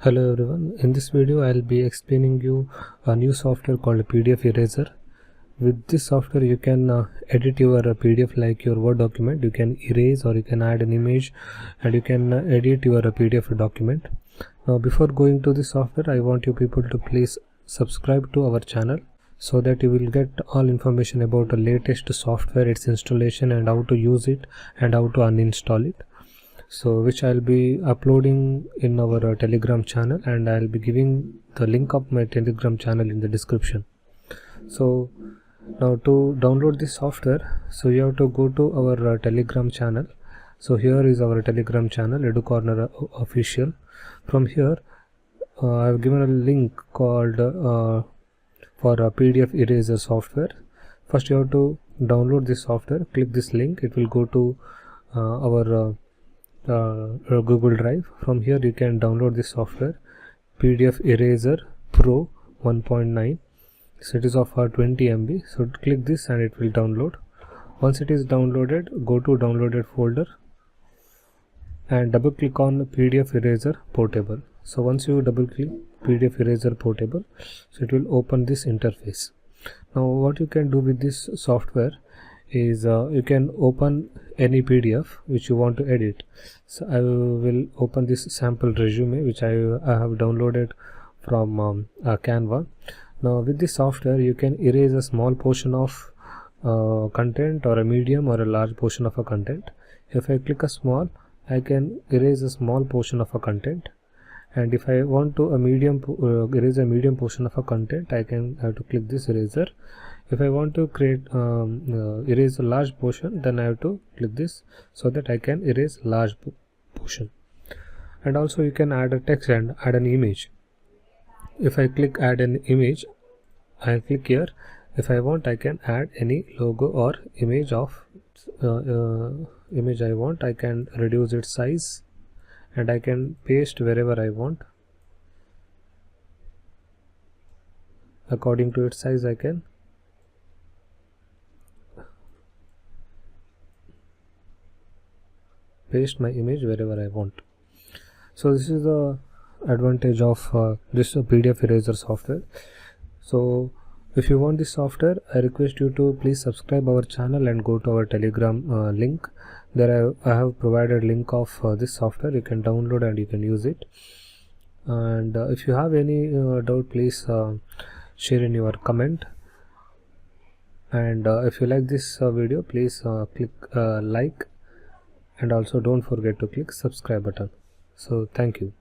Hello everyone, in this video I'll be explaining you a new software called PDF Eraser. With this software you can edit your PDF like your Word document. You can erase or you can add an image and you can edit your PDF document. Now before going to this software, I want you people to please subscribe to our channel so that you will get all information about the latest software, its installation and how to use it and how to uninstall it. So which I'll be uploading in our Telegram channel, and I'll be giving the link of my Telegram channel in the description. So now to download this software, so you have to go to our Telegram channel. So here is our Telegram channel, EduCorner official. From here I've given a link called for a PDF Eraser software. First you have to download this software. Click this link, it will go to our Google Drive. From here you can download this software, PDF Eraser Pro 1.9. so it is of 20 MB. so click this and it will download. Once it is downloaded, go to downloaded folder and double click on PDF Eraser Portable. So once you double click PDF Eraser Portable, so it will open this interface. Now what you can do with this software is you can open any PDF which you want to edit. So I will open this sample resume which I have downloaded from Canva. Now with this software you can erase a small portion of content or a medium or a large portion of a content. If I click a small, I can erase a small portion of a content, and if I want to erase a medium portion of a content, I can have to click this eraser. If I want to create erase a large portion, then I have to click this so that I can erase large portion. And also you can add a text and add an image. If I click add an image, I click here. If I want, I can add any logo or image of image I want. I can reduce its size and I can paste wherever I want. According to its size, I can paste my image wherever I want. So this is the advantage of this PDF Eraser software. So if you want this software, I request you to please subscribe our channel and go to our Telegram link. There I have provided link of this software. You can download and you can use it. And if you have any doubt, please share in your comment. And if you like this video, please click like, and also don't forget to click subscribe button. So thank you.